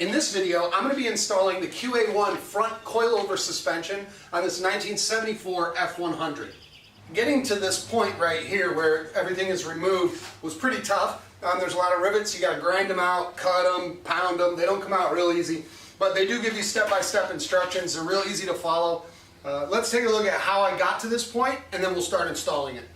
In this video, I'm going to be installing the QA1 front coilover suspension on this 1974 F100. Getting to this point right here where everything is removed was pretty tough. There's a lot of rivets, you got to grind them out, cut them, pound them. They don't come out real easy, but they do give you step-by-step instructions. They're real easy to follow. Let's take a look at how I got to this point, and then we'll start installing it.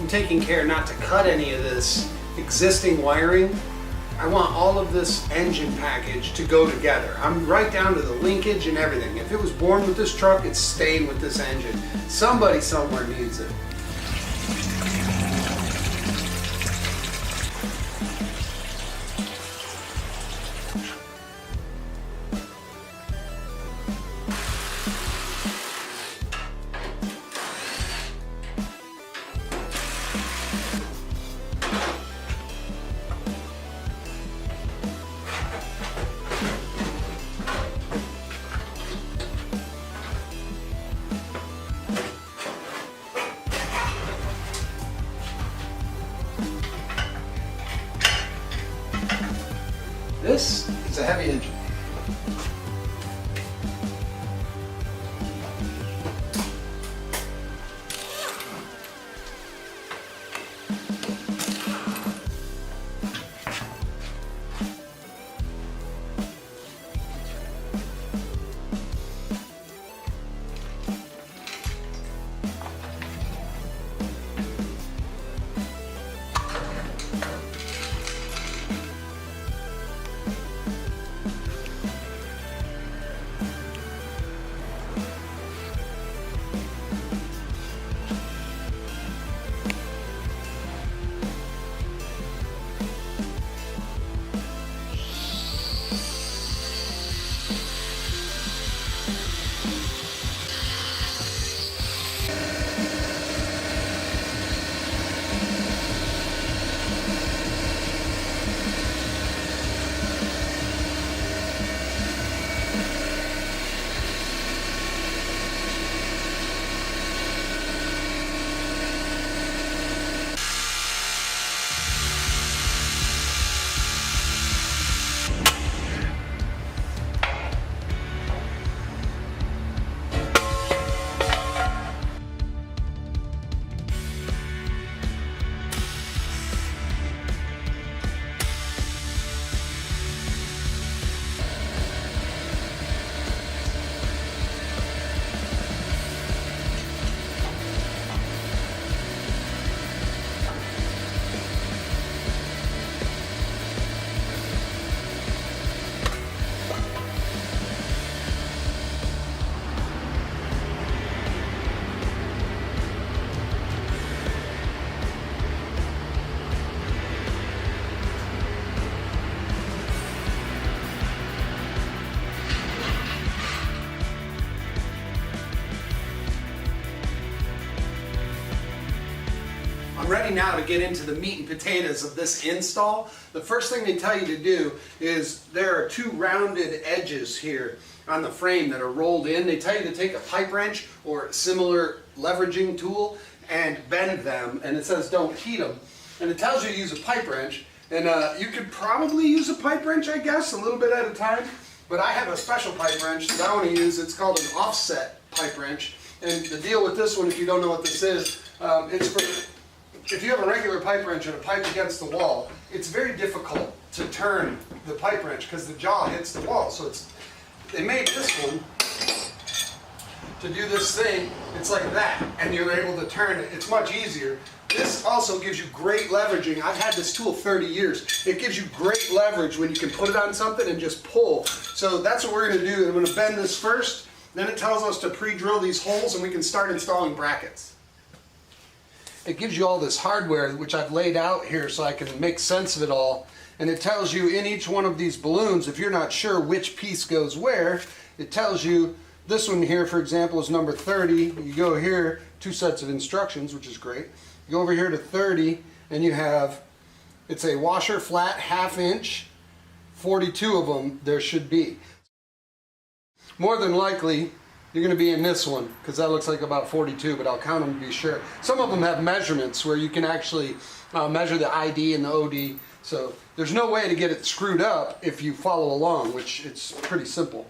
I'm taking care not to cut any of this existing wiring. I want all of this engine package to go together. I'm right down to the linkage and everything. If it was born with this truck, it's staying with this engine. Somebody somewhere needs it. This is a heavy engine. I'm ready now to get into the meat and potatoes of this install. The first thing they tell you to do is there are two rounded edges here on the frame that are rolled in. They tell you to take a pipe wrench or similar leveraging tool and bend them, and it says don't heat them. And it tells you to use a pipe wrench, and you could probably use a pipe wrench, I guess, a little bit at a time, but I have a special pipe wrench that I want to use. It's called an offset pipe wrench, and the deal with this one, if you don't know what this is, it's for if you have a regular pipe wrench and a pipe against the wall, it's very difficult to turn the pipe wrench because the jaw hits the wall. So they made this one to do this thing. It's like that, and you're able to turn it. It's much easier. This also gives you great leveraging. I've had this tool 30 years. It gives you great leverage when you can put it on something and just pull. So that's what we're going to do. I'm going to bend this first, then it tells us to pre-drill these holes and we can start installing brackets. it gives you all this hardware, which I've laid out here so I can make sense of it all. And it tells you in each one of these balloons, if you're not sure which piece goes where, it tells you this one here, for example, is number 30. You go here, 2 sets of instructions, which is great. You go over here to 30, and you have, it's a washer flat 1/2 inch, 42 of them there should be. More than likely, you're going to be in this one, because that looks like about 42, but I'll count them to be sure. Some of them have measurements where you can actually measure the ID and the OD. So there's no way to get it screwed up if you follow along, which it's pretty simple.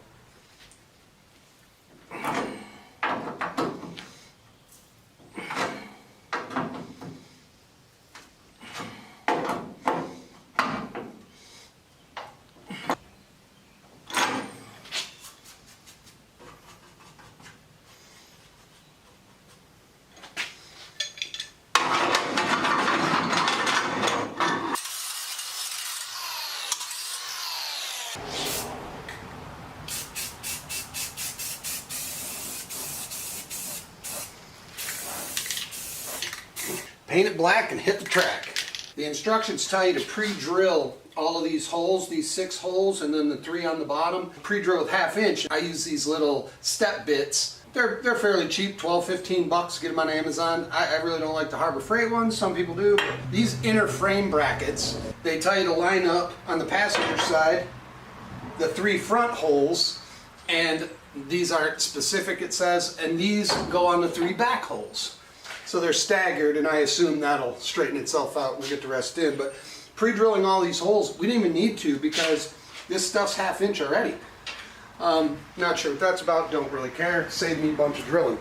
Paint it black and hit the track. The instructions tell you to pre-drill all of these holes, these 6 holes, and then the 3 on the bottom. Pre-drill with 1/2 inch. I use these little step bits. They're fairly cheap, 12, 15 bucks. Get them on Amazon. I really don't like the Harbor Freight ones. Some people do. These inner frame brackets, they tell you to line up on the passenger side the 3 front holes, and these aren't specific, it says, and these go on the 3 back holes. So they're staggered, and I assume that'll straighten itself out when we get the rest in. But pre-drilling all these holes, we didn't even need to because this stuff's 1/2 inch already. Not sure what that's about, don't really care. Saved me a bunch of drilling.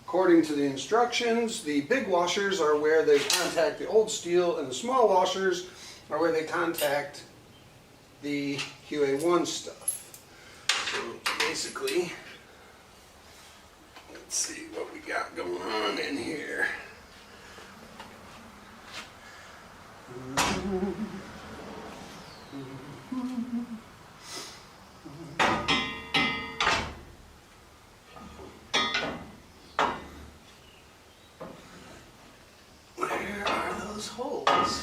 According to the instructions, the big washers are where they contact the old steel, and the small washers are where they contact the QA1 stuff. So basically, let's see what we got going on in here. Where are those holes?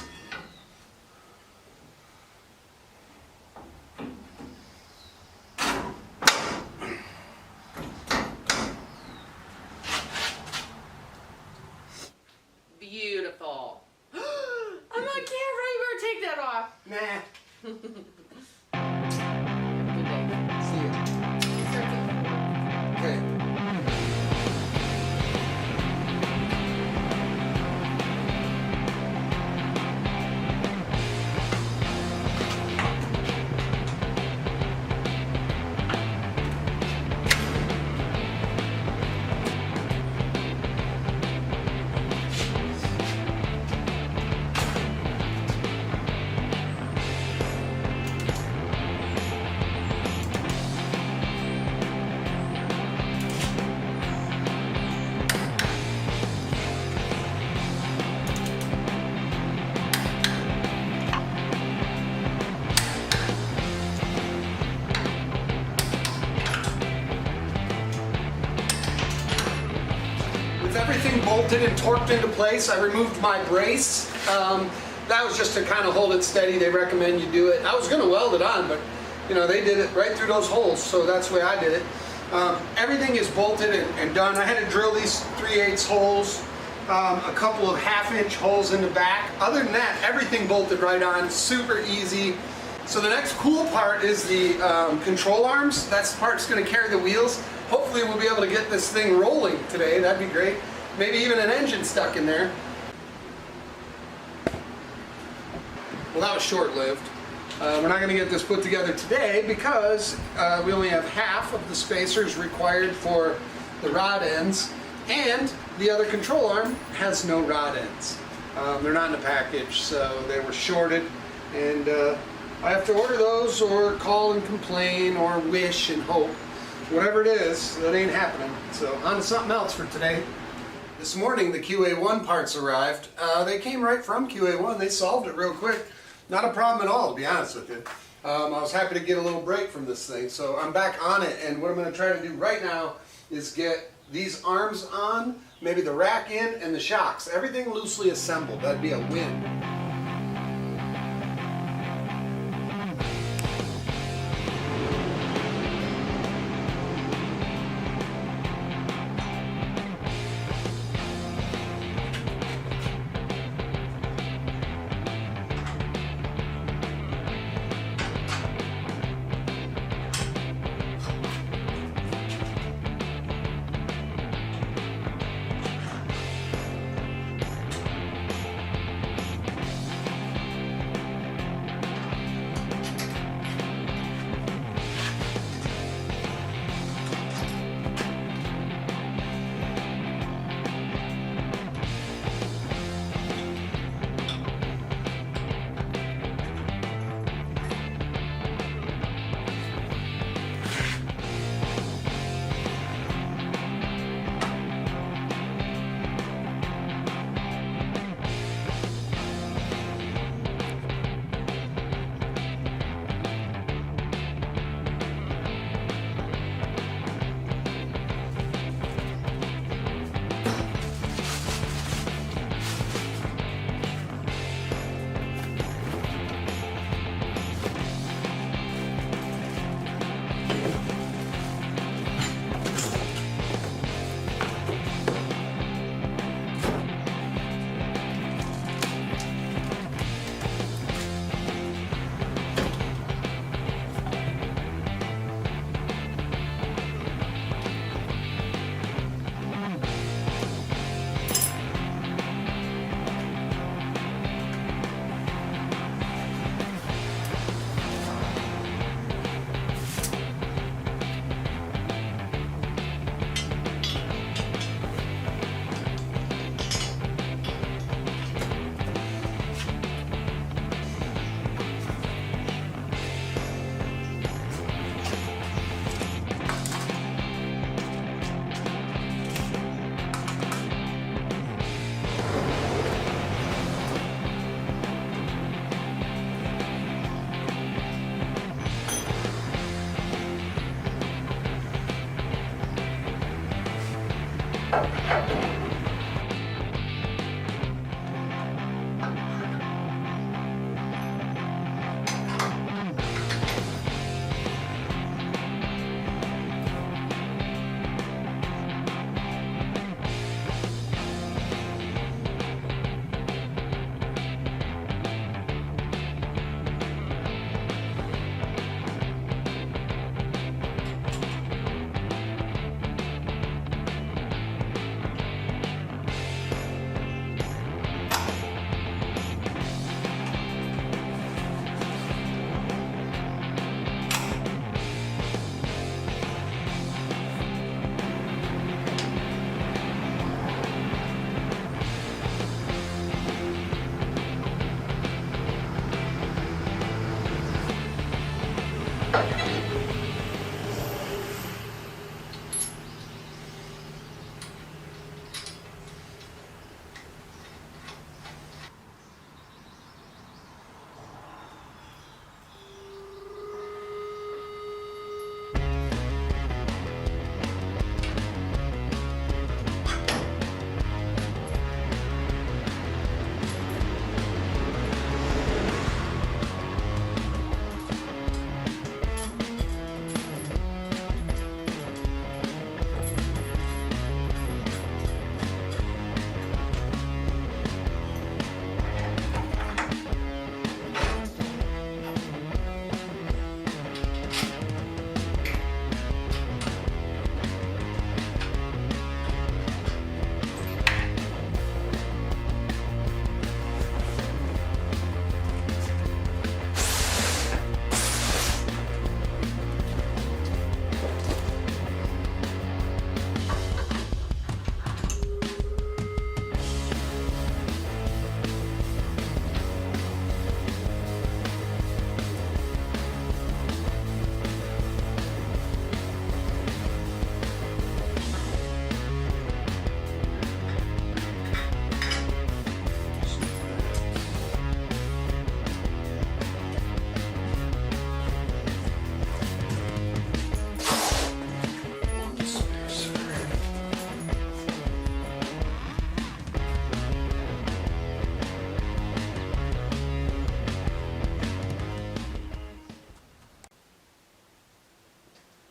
Beautiful. I'm on camera. You better take that off. Nah. Good day. See ya. Okay. With everything bolted and torqued into place, I removed my brace. That was just to kind of hold it steady. They recommend you do it. I was going to weld it on, but you know, they did it right through those holes, so that's the way I did it. Everything is bolted and done. I had to drill these 3/8 holes, a couple of 1/2 inch holes in the back. Other than that, everything bolted right on, super easy. So the next cool part is the control arms. That's the part that's going to carry the wheels. Hopefully we'll be able to get this thing rolling today. That'd be great. Maybe even an engine stuck in there. Well, that was short-lived. We're not going to get this put together today because we only have half of the spacers required for the rod ends, and the other control arm has no rod ends. They're not in the package, so they were shorted, and I have to order those or call and complain or wish and hope. Whatever it is, that ain't happening. So on to something else for today. This morning the QA1 parts arrived. They came right from QA1. They solved it real quick. Not a problem at all, to be honest with you. I was happy to get a little break from this thing. So I'm back on it, and what I'm going to try to do right now is get these arms on maybe the rack in and the shocks, everything loosely assembled. That'd be a win.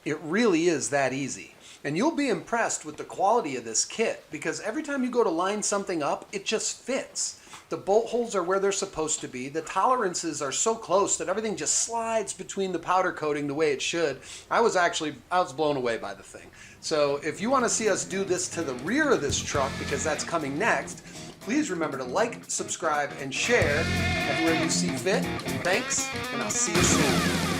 It really is that easy. And you'll be impressed with the quality of this kit, because every time you go to line something up, it just fits. The bolt holes are where they're supposed to be. The tolerances are so close that everything just slides between the powder coating the way it should. I was blown away by the thing. So if you want to see us do this to the rear of this truck, because that's coming next, please remember to like, subscribe, and share everywhere you see fit. Thanks, and I'll see you soon.